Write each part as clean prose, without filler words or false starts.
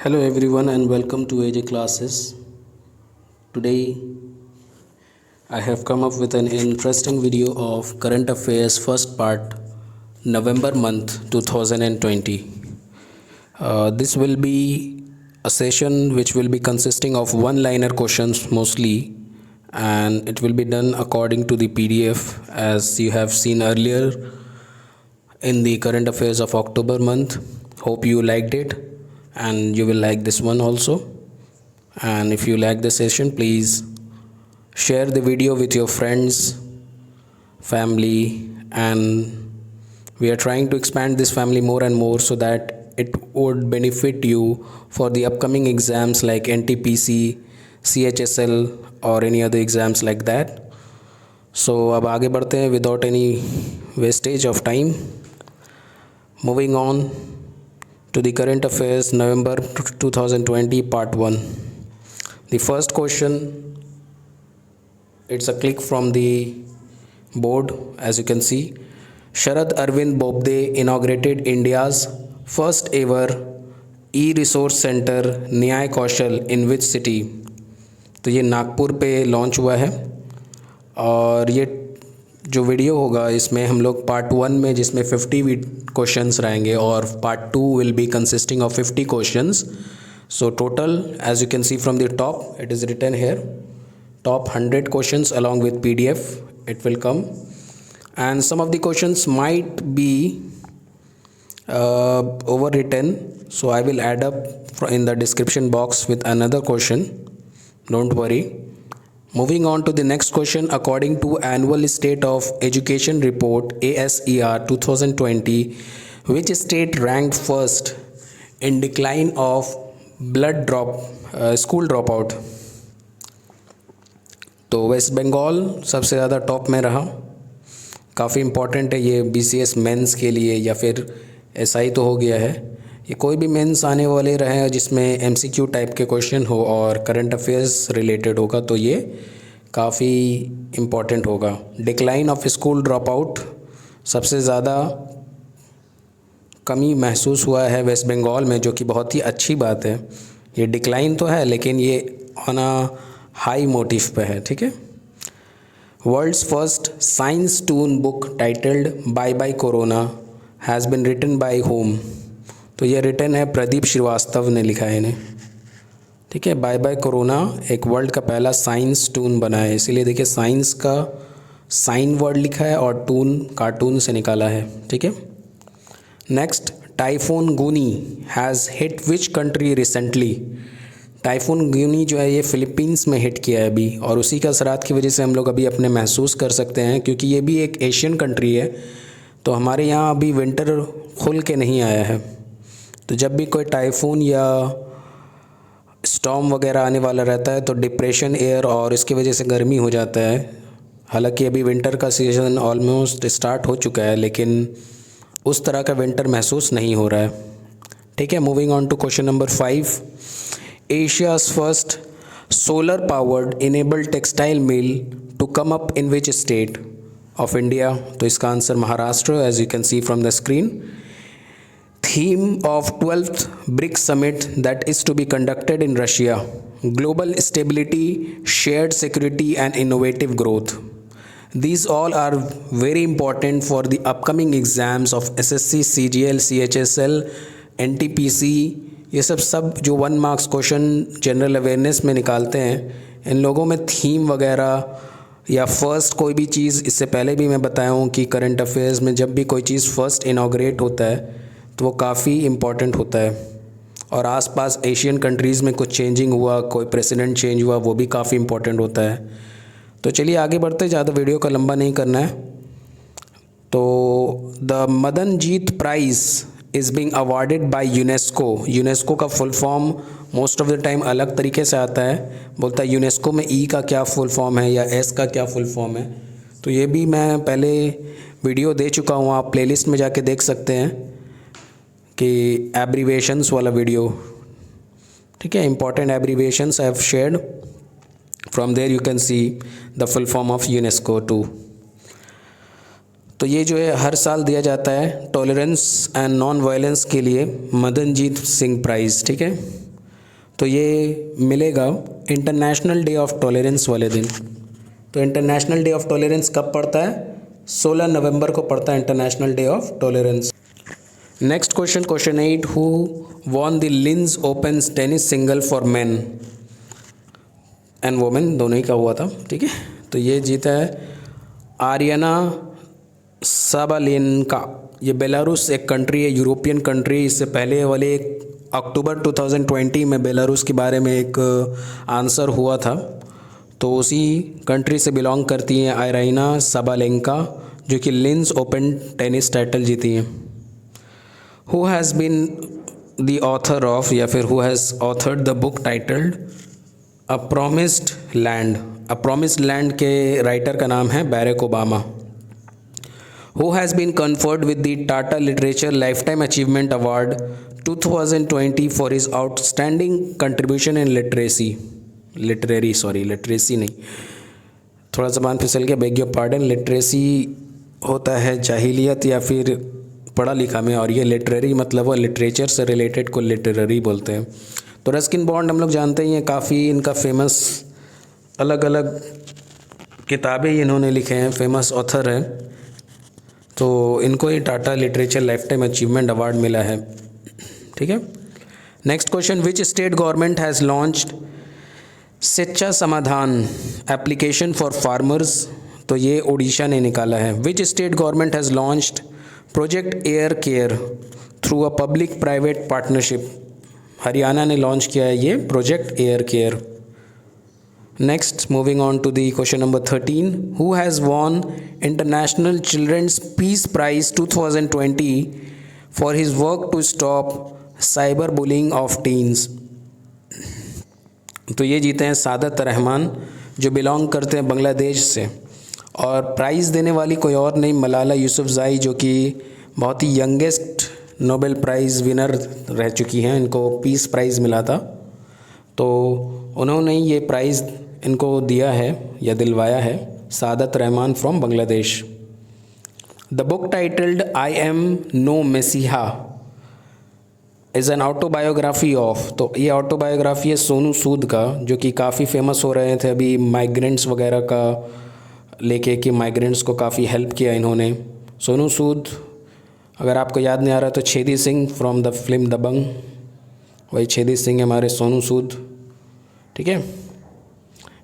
Hello everyone and welcome to AJ classes. Today I have come up with an interesting video of current affairs first part November month 2020. This will be a session which will be consisting of one-liner questions mostly, and it will be done according to the PDF as you have seen earlier in the current affairs of October month. Hope you liked it and you will like this one also. And if you like the session, please share the video with your friends, family, and we are trying to expand this family more and more so that it would benefit you for the upcoming exams like NTPC, CHSL or any other exams like that. So अब आगे बढ़ते हैं without any wastage of time. Moving on to the current affairs November 2020 part 1. The first question, it's a click from the board as you can see. Sharad Arvind Bobde inaugurated India's first ever e-resource center न्याय कौशल in which city? तो ये नागपुर पे launch हुआ है और ये जो video होगा इसमें हम लोग पार्ट 1 में जिसमें 50 क्वेश्चंस रहेंगे और part 2 will be consisting of 50 questions. So total, as you can see from the top, it is written here, top 100 questions along with PDF it will come, and some of the questions might be overwritten, so I will add up in the description box with another question, don't worry. Moving on to the next question, according to Annual State of Education Report ASER 2020, which state ranked first in decline of school drop out? तो waste Bengal सबसे ज़्यादा top में रहा. काफ़ी important है ये BCS mains के लिए या फिर SI तो हो गया है, ये कोई भी मेंस आने वाले रहे जिसमें MCQ टाइप के क्वेश्चन हो और करंट अफेयर्स रिलेटेड होगा तो ये काफ़ी इम्पॉर्टेंट होगा. Decline of school drop out, सबसे ज़्यादा कमी महसूस हुआ है वेस्ट बंगाल में, जो कि बहुत ही अच्छी बात है. ये डिक्लाइन तो है लेकिन ये ऑन अ हाई मोटिव पे है, ठीक है. World's first science toon book titled bye bye corona has been written by whom? तो ये रिटन है प्रदीप श्रीवास्तव ने लिखा है इन्हें, ठीक है. बाय बाय कोरोना एक वर्ल्ड का पहला साइंस टून बना है, इसीलिए देखिए साइंस का साइन वर्ड लिखा है और टून कार्टून से निकाला है, ठीक है. नेक्स्ट, टाइफून गुनी has hit which country recently? Typhoon गुनी जो है ये फ़िलीपींस में हिट किया है अभी, और उसी का असरात की वजह से हम लोग अभी अपने महसूस कर सकते हैं क्योंकि ये भी एक एशियन कंट्री है. तो हमारे यहाँ अभी विंटर खुल के नहीं आया है, तो जब भी कोई टाइफून या स्टॉर्म वगैरह आने वाला रहता है तो डिप्रेशन एयर और इसकी वजह से गर्मी हो जाता है. हालांकि अभी विंटर का सीज़न ऑलमोस्ट स्टार्ट हो चुका है लेकिन उस तरह का विंटर महसूस नहीं हो रहा है, ठीक है. Moving on to question number 5. Asia's first solar powered enabled textile mill to come up in which state of India? तो इसका answer Maharashtra, as you can see from the screen. Theme of 12th BRICS summit that is to be conducted in Russia? Global stability, shared security and innovative growth. These all are very important for the upcoming exams of SSC, CGL, CHSL, NTPC. ये सब जो 1 marks question general awareness में निकालते हैं, इन लोगों में theme वगैरह या फर्स्ट कोई भी चीज़, इससे पहले भी मैं बताया हूँ कि करंट अफेयर्स में जब भी कोई चीज़ फर्स्ट इनाग्रेट होता है तो वो काफ़ी इम्पॉर्टेंट होता है. और आसपास एशियन कंट्रीज़ में कुछ चेंजिंग हुआ, कोई प्रेसिडेंट चेंज हुआ, वो भी काफ़ी इम्पॉर्टेंट होता है. तो चलिए आगे बढ़ते, ज़्यादा वीडियो का लंबा नहीं करना है. तो the Madanjeet prize is being awarded by UNESCO. UNESCO का full form most of the time अलग तरीके से आता है, बोलता है यूनेस्को में ई का क्या फुल फॉर्म है या एस का क्या फुल फॉर्म है. तो ये भी मैं पहले वीडियो दे चुका हूँ, आप प्लेलिस्ट में जाके देख सकते हैं कि एब्रीवेशंस वाला वीडियो, ठीक है. Important abbreviations I have shared. From there you can see the full form of UNESCO too. तो ये जो है हर साल दिया जाता है टॉलरेंस एंड नॉन वायलेंस के लिए मदनजीत सिंह प्राइज़, ठीक है. तो ये मिलेगा इंटरनेशनल डे ऑफ टॉलरेंस वाले दिन। तो इंटरनेशनल डे ऑफ टॉलरेंस कब पड़ता है? 16 नवंबर को पड़ता है International Day of Tolerance. Next question, question 8, who won the Linz Open tennis single for men and women, दोनों ही का हुआ था, ठीक है। तो ये जीता है आर्याना साबालेनका। ये बेलारूस एक कंट्री है, यूरोपियन कंट्री। इससे पहले वाले अक्टूबर 2020 में बेलारूस के बारे में एक आंसर हुआ था, तो उसी कंट्री से बिलोंग करती हैं आयराना साबालेंका, जो कि लिंस ओपन टेनिस टाइटल जीती हैं। Who has been the author of, या फिर who has authored the book titled a promised land. A promised land के राइटर का नाम है Barack Obama. Who has been conferred with the Tata literature lifetime achievement award 2020 for his outstanding contribution in literacy नहीं, थोड़ा ज़बान फिसल गया, bag your pardon. Literacy होता है जाहिलियत या फिर पढ़ा लिखा में, और ये लिटरेरी मतलब वो लिटरेचर से रिलेटेड को लिटरेरी बोलते हैं। तो रस्किन बॉन्ड हम लोग जानते ही हैं, काफ़ी इनका फेमस अलग अलग किताबें इन्होंने लिखे हैं, फेमस ऑथर हैं। तो इनको ही Tata literature lifetime achievement award मिला है, ठीक है। Next question, which state government has launched Shiksha Samadhan application for farmers. तो ये उड़ीसा ने निकाला है। Which state government has launched project air care through a public private partnership. Haryana ने लॉन्च किया है ये project air care. Next, moving on to the question number 13, who has won international children's peace prize 2020 for his work to stop cyberbullying of teens. तो ये जीते हैं सादत रहमान, जो belong करते हैं बांग्लादेश से, और प्राइज़ देने वाली कोई और नहीं, मलाला यूसुफज़ई, जो कि बहुत ही यंगेस्ट नोबेल प्राइज़ विनर रह चुकी हैं। इनको पीस प्राइज़ मिला था, तो उन्होंने ये प्राइज़ इनको दिया है या दिलवाया है, Saadat Rahman from Bangladesh. The book titled I am no messiah is an autobiography of. तो ये ऑटोबायोग्राफी है सोनू सूद का, जो कि काफ़ी फेमस हो रहे थे अभी माइग्रेंट्स वगैरह का लेके, कि माइग्रेंट्स को काफ़ी हेल्प किया इन्होंने। सोनू सूद, अगर आपको याद नहीं आ रहा तो Chhedi Singh from the film Dabangg, वही छेदी सिंह हमारे सोनू सूद, ठीक है।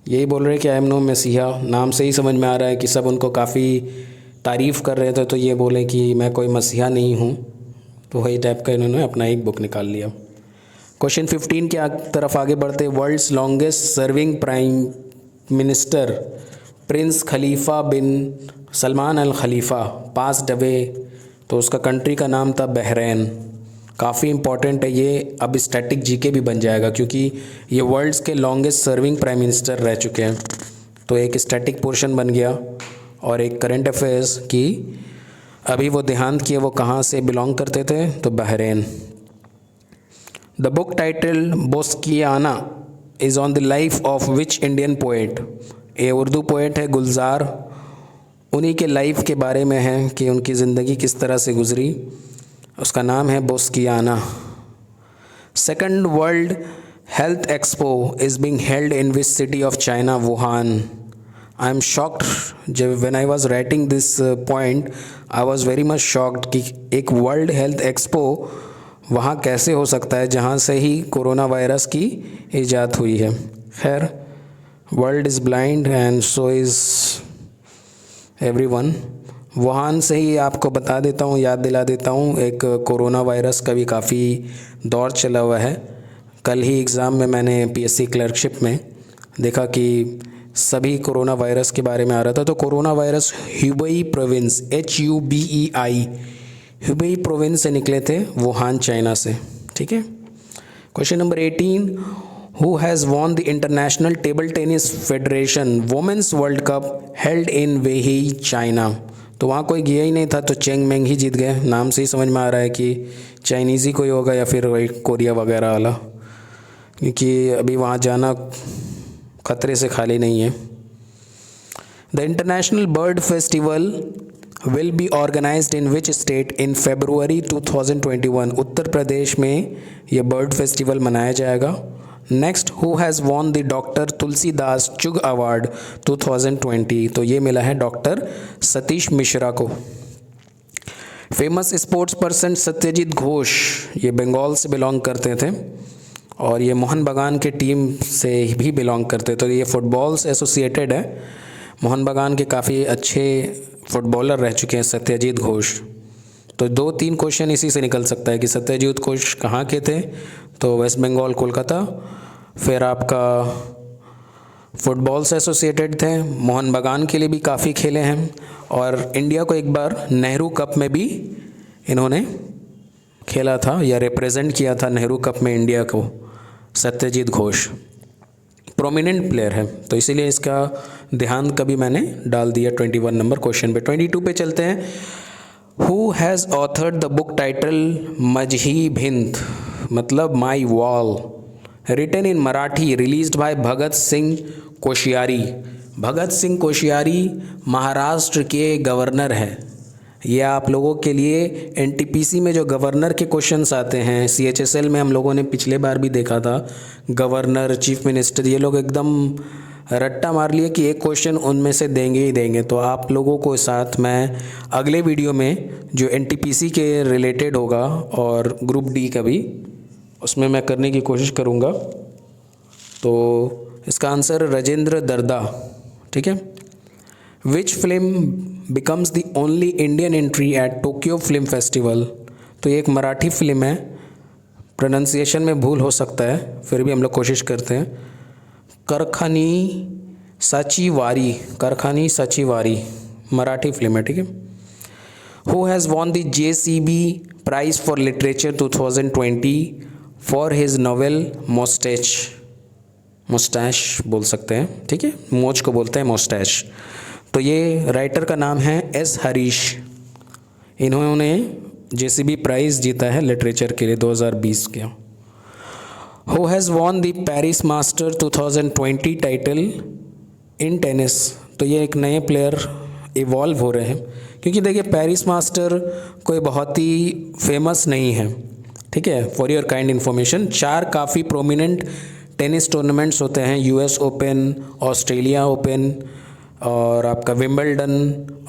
यही बोल रहे कि आई एम नो मसीहा, नाम से ही समझ में आ रहा है कि सब उनको काफ़ी तारीफ़ कर रहे थे, तो ये बोले कि मैं कोई मसीहा नहीं हूँ, तो वही टाइप का इन्होंने अपना एक बुक निकाल लिया। क्वेश्चन 15 की तरफ आगे बढ़ते, world's longest serving prime minister prince Khalifa bin Salman Al Khalifa passed away. तो उसका कंट्री का नाम था बहरीन। काफ़ी इंपॉर्टेंट है ये, अब स्टैटिक जीके भी बन जाएगा, क्योंकि ये वर्ल्ड्स के लॉन्गेस्ट सर्विंग प्राइम मिनिस्टर रह चुके हैं। तो एक स्टैटिक पोर्शन बन गया, और एक करंट अफेयर्स की अभी वो देहांत किए, वो कहाँ से बिलोंग करते थे, तो Bahrain. The book title Boskiyana is on the life of which Indian poet. ये उर्दू पोएट है गुलजार, उन्हीं के लाइफ के बारे में है कि उनकी ज़िंदगी किस तरह से गुजरी। उसका नाम है Boskiyana. Second World Health Expo is being held in which city of China, Wuhan. I am shocked, जब when I was writing this point I was very much shocked कि एक वर्ल्ड हेल्थ एक्सपो वहाँ कैसे हो सकता है जहाँ से ही कोरोना वायरस की ईजाद हुई है। खैर, world is blind and so is everyone. Wuhan से ही आपको बता देता हूँ, याद दिला देता हूँ, एक कोरोना वायरस का भी काफ़ी दौर चला हुआ है। कल ही एग्ज़ाम में मैंने पीएससी क्लर्कशिप में देखा कि सभी कोरोना वायरस के बारे में आ रहा था। तो corona virus Hubei province, HUBEI, Hubei province से निकले थे, वुहान चाइना से, ठीक है। Question number 18, who has won the International Table Tennis Federation women's World Cup held in Weihai China. तो वहाँ कोई गया ही नहीं था, तो चेंग मेंग ही जीत गए। नाम से ही समझ में आ रहा है कि चाइनीज़ ही कोई होगा या फिर वही कोरिया वगैरह वाला, क्योंकि अभी वहाँ जाना खतरे से खाली नहीं है। The international bird festival will be organised in which state in February 2021। Uttar Pradesh में यह बर्ड फेस्टिवल मनाया जाएगा next, who has won the doctor Tulsidas Chugh award 2020? तो ये मिला है डॉक्टर सतीश मिश्रा को। Famous sports person Satyajit Ghosh, ये बंगाल से बिलोंग करते थे और ये मोहन बगान के टीम से भी बिलोंग करते, तो ये फुटबॉल से एसोसिएटेड है। मोहन बगान के काफ़ी अच्छे फुटबॉलर रह चुके हैं सत्यजीत घोष। तो 2-3 क्वेश्चन इसी से निकल सकता है कि सत्यजीत घोष कहाँ के थे, तो वेस्ट बंगाल कोलकाता। फिर आपका फुटबॉल से एसोसिएटेड थे, मोहन बगान के लिए भी काफ़ी खेले हैं और इंडिया को एक बार नेहरू कप में भी इन्होंने खेला था या रिप्रेजेंट किया था नेहरू कप में इंडिया को। सत्यजीत घोष प्रोमिनेंट प्लेयर है, तो इसीलिए इसका ध्यान कभी मैंने डाल दिया 21 नंबर क्वेश्चन पे। 22 पे चलते हैं। Who has authored the book title Majhi Bhint, मतलब my wall, written in Marathi, released by Bhagat Singh Koshyari. Bhagat Singh Koshyari Maharashtra के गवर्नर हैं। ये आप लोगों के लिए एनटीपीसी में जो गवर्नर के क्वेश्चंस आते हैं, सीएचएसएल में हम लोगों ने पिछले बार भी देखा था, गवर्नर, चीफ मिनिस्टर, ये लोग एकदम रट्टा मार लिए कि एक क्वेश्चन उनमें से देंगे ही देंगे। तो आप लोगों को साथ मैं अगले वीडियो में जो एनटीपीसी के रिलेटेड होगा और ग्रुप डी का भी, उसमें मैं करने की कोशिश करूँगा। तो इसका आंसर राजेंद्र दर्दा, ठीक है। Which film becomes the only Indian entry eight Tokyo film festival? तो ये एक मराठी फिल्म है, प्रोनाउंसिएशन में भूल हो सकता है, फिर भी हम लोग कोशिश करते हैं। करखानी साचीवारी, करखानी साचीवारी मराठी फिल्म है, ठीक है। Who has won the JCB prize for literature 2020 for his novel moustache? Moustache बोल सकते हैं, ठीक है, मोच को बोलते हैं मोस्टैच। तो ये राइटर का नाम है S हरीश। इन्होंने JCB प्राइज़ जीता है लिटरेचर के लिए 2020 के। Who has won the Paris master 2020 title in tennis? तो ये एक नए प्लेयर इवॉल्व हो रहे हैं, क्योंकि देखिए पेरिस मास्टर कोई बहुत ही फेमस नहीं है, ठीक है। फॉर योर काइंड इन्फॉर्मेशन, 4 काफ़ी प्रोमिनेंट टेनिस टूर्नामेंट्स होते हैं, US ओपन, ऑस्ट्रेलिया ओपन और आपका विंबलडन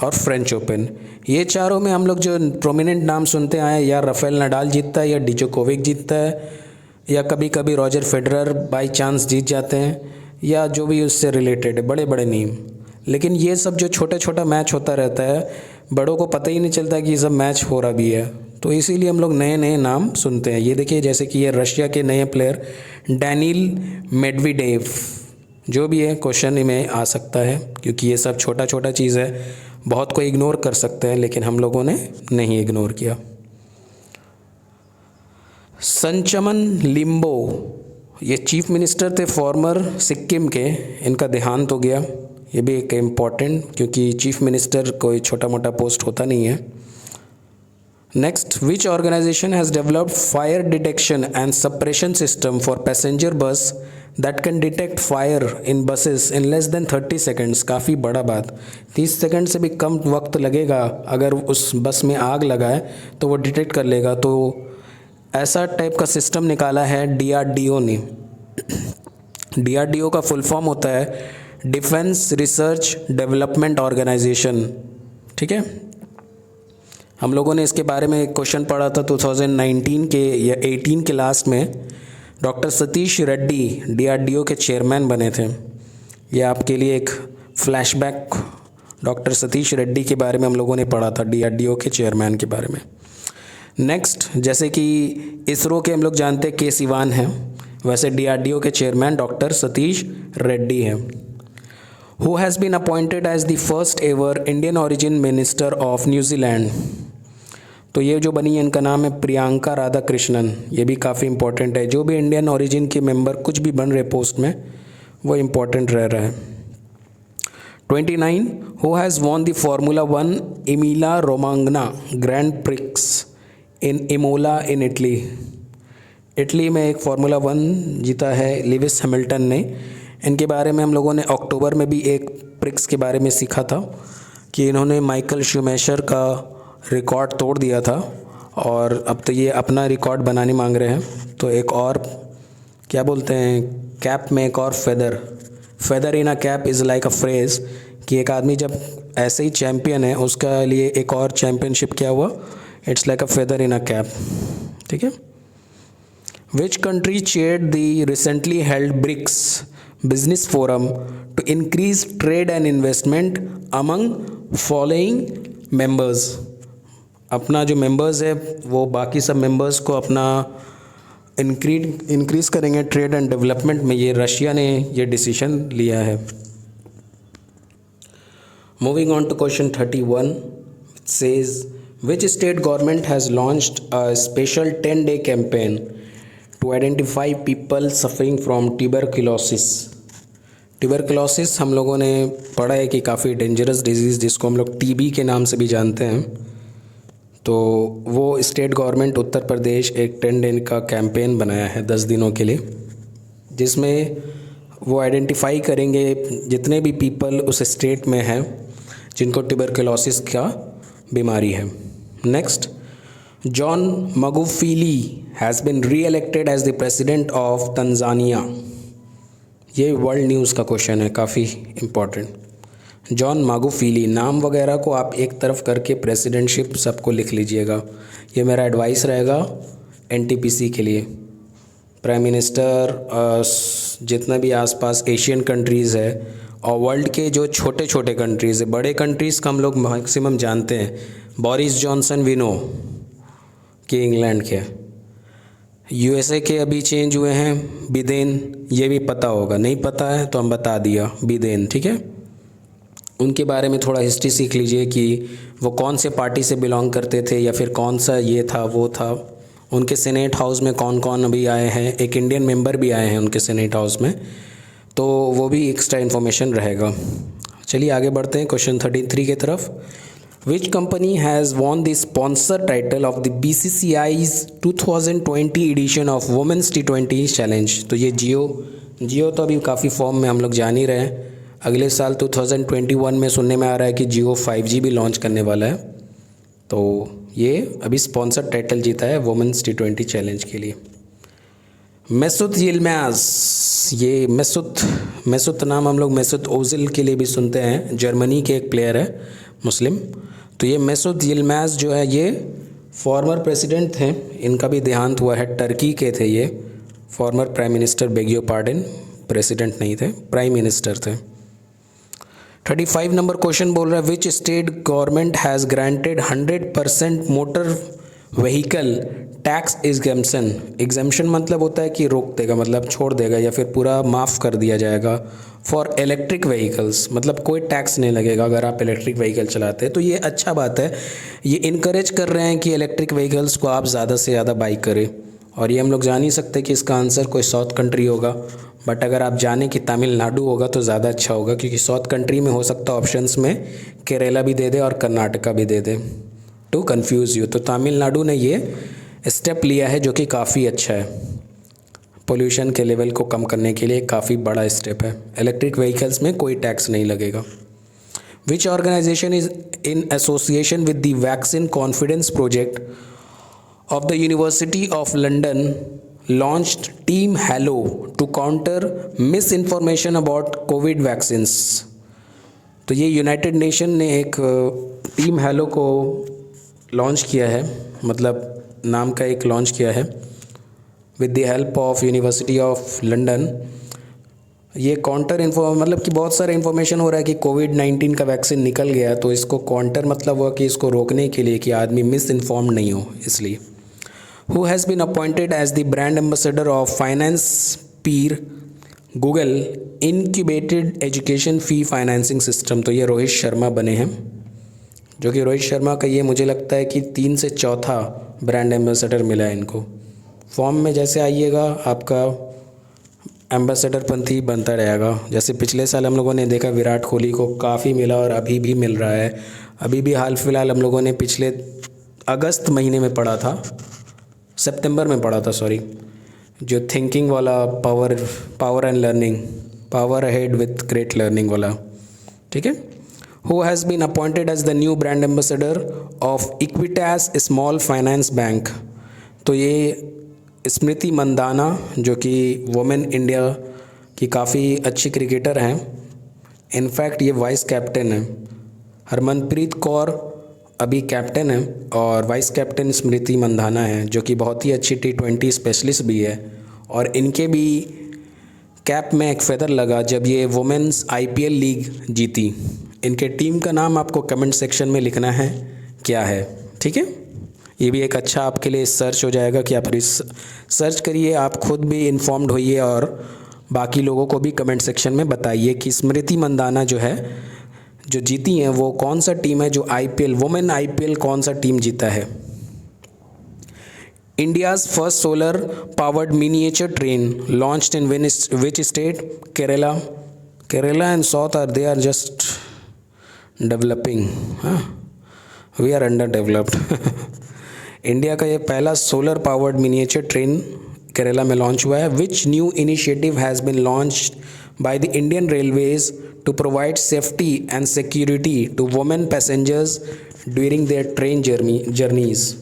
और फ्रेंच ओपन। ये चारों में हम लोग जो प्रोमिनेंट नाम सुनते आए, या राफेल नडाल जीतता है, या डिजोकोविक जीतता है, या कभी कभी रॉजर फेडरर बाय चांस जीत जाते हैं, या जो भी उससे रिलेटेड है बड़े बड़े नेम। लेकिन ये सब जो छोटा छोटा मैच होता रहता है, बड़ों को पता ही नहीं चलता कि ये सब मैच हो रहा भी है, तो इसीलिए हम लोग नए नए नाम सुनते हैं। ये देखिए, जैसे कि ये रशिया के नए प्लेयर डैनिल मेडवेडेव, जो भी है क्वेश्चन में आ सकता है, क्योंकि ये सब छोटा छोटा चीज़ है, बहुत को इग्नोर कर सकते हैं, लेकिन हम लोगों ने नहीं इग्नोर किया। संचमन लिम्बो, ये चीफ मिनिस्टर थे फॉर्मर सिक्किम के, इनका देहांत हो गया। ये भी एक इम्पॉर्टेंट, क्योंकि चीफ मिनिस्टर कोई छोटा मोटा पोस्ट होता नहीं है। Next, which organisation has developed fire detection and suppression system for passenger bus that can detect fire in buses in less than 30 seconds? काफ़ी बड़ा बात, 30 सेकेंड से भी कम वक्त लगेगा अगर उस बस में आग लगा है तो वो डिटेक्ट कर लेगा। तो ऐसा टाइप का सिस्टम निकाला है DRDO ने। DRDO का फुल फॉर्म होता है डिफेंस रिसर्च डेवलपमेंट ऑर्गेनाइजेशन, ठीक है। हम लोगों ने इसके बारे में एक क्वेश्चन पढ़ा था 2019 के या 18 के लास्ट में। डॉक्टर सतीश रेड्डी DRDO के चेयरमैन बने थे। ये आपके लिए एक फ्लैशबैक, डॉक्टर सतीश रेड्डी के बारे में हम लोगों ने पढ़ा था, DRDO के चेयरमैन के बारे में। नेक्स्ट, जैसे कि इसरो के हम लोग जानते हैं K सिवान हैं, वैसे DRDO के चेयरमैन डॉक्टर सतीश रेड्डी हैं। Who has been appointed as the first ever Indian origin minister of New Zealand? तो ये जो बनी है, इनका नाम है प्रियंका राधाकृष्णन। ये भी काफ़ी इंपॉर्टेंट है, जो भी इंडियन ओरिजिन के मेंबर कुछ भी बन रहे पोस्ट में, वो इम्पॉर्टेंट रह रहा है। 29, who has won the Formula 1 Emilia Romagna Grand Prix in Imola in Italy? Italy में एक फार्मूला 1 जीता है लिविस हैमिल्टन ने। इनके बारे में हम लोगों ने अक्टूबर में भी एक प्रिक्स के बारे में सीखा था कि इन्होंने माइकल शूमेशर का रिकॉर्ड तोड़ दिया था और अब तो ये अपना रिकॉर्ड बनाने मांग रहे हैं। तो एक और क्या बोलते हैं कैप में एक और feather, feather in a cap is like a phrase कि एक आदमी जब ऐसे ही चैम्पियन है उसका लिए एक और चैम्पियनशिप क्या हुआ, it's like a feather in a cap. ठीक है। Which country chaired the recently held BRICS business forum to increase trade and investment among following members. अपना जो मेंबर्स है वो बाकी सब मेंबर्स को अपना इंक्रीज करेंगे ट्रेड एंड डेवलपमेंट में, ये रशिया ने ये डिसीजन लिया है। Moving on to question 31 says which state government has launched a special 10-day campaign to identify people suffering from tuberculosis. Tuberculosis हम लोगों ने पढ़ा है कि काफ़ी डेंजरस डिजीज़ जिसको हम लोग टीबी के नाम से भी जानते हैं। तो वो स्टेट गवर्नमेंट उत्तर प्रदेश एक 10 दिन का कैंपेन बनाया है 10 दिनों के लिए, जिसमें वो आइडेंटिफाई करेंगे जितने भी पीपल उस स्टेट में हैं जिनको ट्यूबरकुलोसिस का बीमारी है। Next, John Magufuli has been re-elected as the president of Tanzania. ये वर्ल्ड न्यूज़ का क्वेश्चन है, काफ़ी इम्पोर्टेंट। जॉन मागुफुली, नाम वगैरह को आप एक तरफ करके प्रेसिडेंटशिप सबको लिख लीजिएगा। ये मेरा एडवाइस रहेगा एनटीपीसी के लिए। प्राइम मिनिस्टर जितना भी आसपास एशियन कंट्रीज़ है और वर्ल्ड के जो छोटे छोटे कंट्रीज़ है, बड़े कंट्रीज़ का हम लोग मैक्सिमम जानते हैं। बोरिस जॉनसन वी नो कि इंग्लैंड के, यूएसए के अभी चेंज हुए हैं बिदेन, ये भी पता होगा, नहीं पता है तो हम बता दिया बिदेन। ठीक है, उनके बारे में थोड़ा हिस्ट्री सीख लीजिए कि वो कौन से पार्टी से बिलोंग करते थे या फिर कौन सा ये था वो था। उनके सेनेट हाउस में कौन कौन अभी आए हैं, एक इंडियन मेंबर भी आए हैं उनके सेनेट हाउस में, तो वो भी एक्स्ट्रा इन्फॉर्मेशन रहेगा। चलिए आगे बढ़ते हैं क्वेश्चन 33 की तरफ। Which company has won the sponsor title of the BCCI's 2020 edition of women's T20 challenge. तो ये जियो तो अभी काफ़ी फॉर्म में हम लोग जान ही रहे हैं। अगले साल 2021 में सुनने में आ रहा है कि जियो 5G भी लॉन्च करने वाला है। तो ये अभी स्पॉन्सर टाइटल जीता है वुमेन्स T20 चैलेंज के लिए। मेसूत यिल्माज़, ये मेसूत नाम हम लोग मेसूत ओजिल के लिए भी सुनते हैं, जर्मनी के एक प्लेयर है मुस्लिम। तो ये मेसूत यिल्माज़ जो है ये फॉर्मर प्रेसिडेंट थे, इनका भी देहांत हुआ है, टर्की के थे ये। Former prime minister, bag your pardon, president नहीं थे, प्राइम मिनिस्टर थे। 35 नंबर क्वेश्चन बोल रहा है which state government has granted 100% motor vehicle tax exemption. Exemption मतलब होता है कि रोक देगा, मतलब छोड़ देगा या फिर पूरा माफ़ कर दिया जाएगा फॉर इलेक्ट्रिक व्हीकल्स, मतलब कोई टैक्स नहीं लगेगा अगर आप इलेक्ट्रिक व्हीकल चलाते हैं। तो ये अच्छा बात है, ये इनकरेज कर रहे हैं कि इलेक्ट्रिक व्हीकल्स को आप ज़्यादा से ज़्यादा बाई करें। और ये हम लोग जान ही सकते हैं कि इसका आंसर कोई साउथ कंट्री होगा, बट अगर आप जाने कि तमिलनाडु होगा तो ज़्यादा अच्छा होगा, क्योंकि साउथ कंट्री में हो सकता है ऑप्शंस में केरला भी दे दे और कर्नाटका भी दे दे टू कंफ्यूज यू। तो तमिलनाडु ने ये स्टेप लिया है जो कि काफ़ी अच्छा है, पोल्यूशन के लेवल को कम करने के लिए काफ़ी बड़ा स्टेप है। इलेक्ट्रिक व्हीकल्स में कोई टैक्स नहीं लगेगा। Which organisation is in association with the vaccine confidence project of the University of London launched Team Hello to counter misinformation about COVID vaccines। तो ये यूनाइटेड नेशन ने एक टीम हेलो को launch किया है, मतलब नाम का एक लॉन्च किया है with the help of university of London. ये काउंटर मतलब कि बहुत सारा इन्फॉर्मेशन हो रहा है कि कोविड-19 का वैक्सीन निकल गया, तो इसको काउंटर मतलब हुआ कि इसको रोकने के लिए कि आदमी मिस इन्फॉर्म नहीं हो, इसलिए। Who has been appointed as the brand ambassador of finance peer Google incubated education fee financing system। तो ये रोहित शर्मा बने हैं, जो कि रोहित शर्मा का ये मुझे लगता है कि 3 से 4था ब्रांड एम्बेसडर मिला है इनको। फॉर्म में जैसे आइएगा आपका एम्बेसडर पंथी बनता रहेगा। जैसे पिछले साल हम लोगों ने देखा विराट कोहली को काफ़ी मिला और अभी भी मिल रहा है। अभी भी हाल फिलहाल हम लोगों ने पिछले अगस्त महीने में पढ़ा था, सितंबर में पढ़ा था सॉरी, जो थिंकिंग वाला power and learning, power ahead with great learning वाला। ठीक है। Who has been appointed as the new brand ambassador of Equitas small finance bank. तो ये स्मृति मंदाना जो कि वुमेन इंडिया की काफ़ी अच्छी क्रिकेटर हैं, इनफैक्ट ये वाइस कैप्टन है। हरमनप्रीत कौर अभी कैप्टन है और वाइस कैप्टन स्मृति मंदाना है जो कि बहुत ही अच्छी T20 स्पेशलिस्ट भी है। और इनके भी कैप में एक फेदर लगा जब ये वुमेन्स IPL लीग जीती। इनके टीम का नाम आपको कमेंट सेक्शन में लिखना है क्या है, ठीक है। ये भी एक अच्छा आपके लिए सर्च हो जाएगा कि आप सर्च करिए, आप खुद भी इन्फॉर्म्ड होइए और बाकी लोगों को भी कमेंट सेक्शन में बताइए कि स्मृति मंदाना जो है जो जीती हैं वो कौन सा टीम है जो IPL वुमेन IPL कौन सा टीम जीता है। India's first solar powered miniature train launched in which state? Kerala. Kerala and south are they are just developing, हाँ, we are under developed. India का ये पहला solar powered miniature train Kerala में लॉन्च हुआ है। Which new initiative has been launched by the Indian Railways to provide safety and security to women passengers during their train journeys.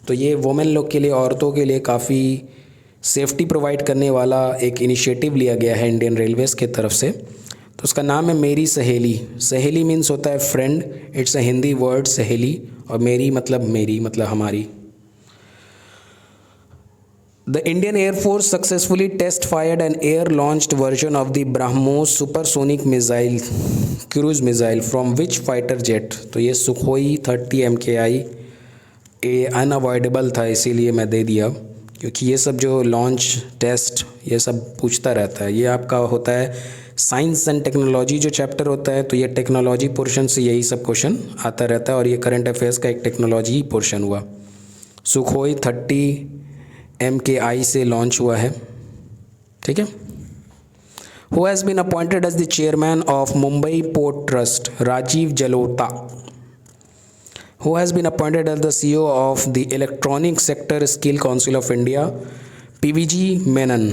तो ये women लोग के लिए, औरतों के लिए काफ़ी सेफ्टी प्रोवाइड करने वाला एक इनिशिएटिव लिया गया है इंडियन रेलवेज़ की तरफ से। तो उसका नाम है मेरी सहेली। सहेली मीन्स होता है friend, it's a Hindi word सहेली, और मेरी मतलब हमारी। The Indian Air Force successfully test fired an air-launched version of the BrahMos supersonic missile cruise missile from which fighter jet? तो ये सुखोई 30 MKI ये अनअवॉइडेबल था, इसीलिए मैं दे दिया, क्योंकि ये सब जो लॉन्च टेस्ट ये सब पूछता रहता है। ये आपका होता है साइंस एंड टेक्नोलॉजी जो चैप्टर होता है, तो ये टेक्नोलॉजी पोर्शन से यही सब क्वेश्चन आता रहता है और ये करंट अफेयर्स का एक टेक्नोलॉजी ही पोर्शन हुआ। सुखोई 30 MKI से लॉन्च हुआ है, ठीक है। Who has been appointed as the chairman of Mumbai port trust? Rajiv Jalota. Who has been appointed as the CEO of the electronic sector skill council of India? PVG Menon.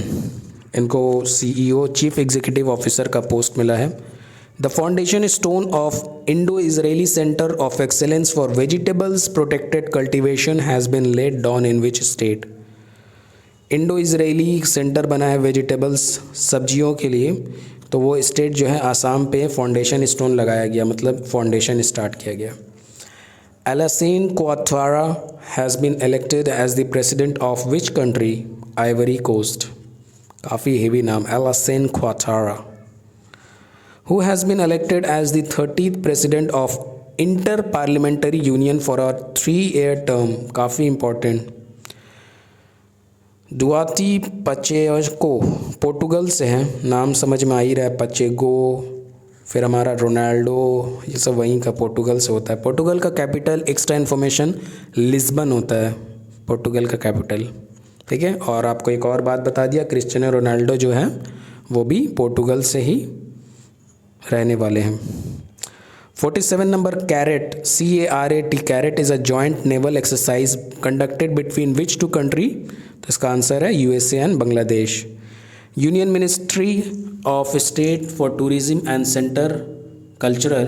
इनको CEO chief executive officer का post मिला है। The foundation stone of Indo Israeli centre of excellence for vegetables protected cultivation has been laid down in which state? Indo Israeli centre बना है vegetables सब्जियों के लिए, तो वो स्टेट जो है आसाम पे फाउंडेशन स्टोन लगाया गया, मतलब फाउंडेशन स्टार्ट किया गया। Alassane Ouattara has been elected as the president of which country? Ivory Coast। काफ़ी हेवी नाम, Alassane Ouattara। Who has been elected as the 30th president of Inter-Parliamentary Union for a 3-year term? काफ़ी important। दुआती पचेगो Portugal से हैं, नाम समझ में आ ही रहा है, पचेगो। फिर हमारा रोनाल्डो, ये सब वहीं का पोर्टुगल से होता है। पोर्टुगल का कैपिटल, एक्स्ट्रा इन्फॉर्मेशन, लिस्बन होता है पोर्टुगल का कैपिटल, ठीक है। और आपको एक और बात बता दिया, क्रिस्टियानो रोनाल्डो जो है वो भी पोर्टुगल से ही रहने वाले हैं। 47 number CARAT, CARAT, CARAT is a joint naval exercise conducted between which two country? तो इसका आंसर है USA and Bangladesh. Union ministry of state for tourism and centre cultural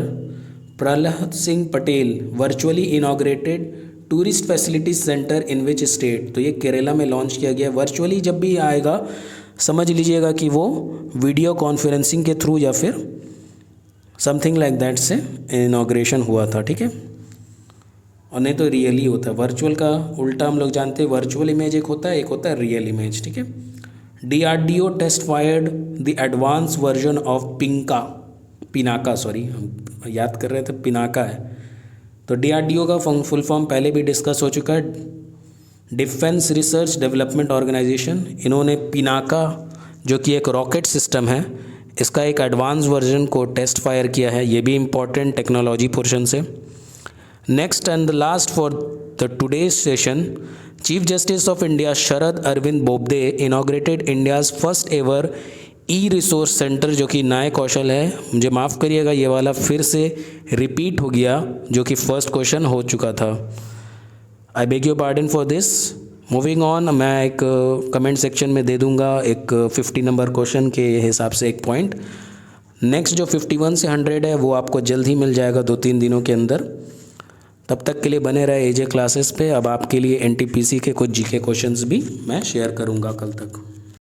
Prahlad Singh Patel virtually inaugurated tourist facilities centre in which state? तो ये केरला में launch किया गया। Virtually जब भी आएगा समझ लीजिएगा कि वो वीडियो कॉन्फ्रेंसिंग के थ्रू या फिर समथिंग लाइक दैट से इनॉग्रेशन हुआ था, ठीक है। और नहीं तो रियल ही होता है। वर्चुअल का उल्टा हम लोग जानते हैं, वर्चुअल इमेज एक होता है, एक होता है रियल इमेज, ठीक है। DRDO test fired the advance version of Pinaka, sorry हम याद कर रहे थे पिनाका है। तो DRDO का फुल फॉर्म पहले भी डिस्कस हो चुका है, डिफेंस रिसर्च डेवलपमेंट ऑर्गेनाइजेशन। इन्होंने पिनाका जो कि एक रॉकेट सिस्टम है, इसका एक एडवांस वर्जन को टेस्ट फायर किया है। ये भी इम्पॉर्टेंट टेक्नोलॉजी पोर्शन से। Next and the last for the today's session, Chief Justice of India Sharad Arvind Bobde inaugurated India's first ever e-resource centre, जो कि न्याय कौशल है। मुझे माफ़ करिएगा, ये वाला फिर से रिपीट हो गया जो कि फर्स्ट क्वेश्चन हो चुका था। I beg your pardon for this. Moving on, मैं एक कमेंट सेक्शन में दे दूंगा एक 50 नंबर क्वेश्चन के हिसाब से एक पॉइंट। नेक्स्ट जो 51 से 100 है वो आपको जल्द ही मिल जाएगा 2-3 दिनों के अंदर। तब तक के लिए बने रहे एजे क्लासेस पे। अब आपके लिए एनटीपीसी के कुछ जीके क्वेश्चंस भी मैं शेयर करूँगा कल तक।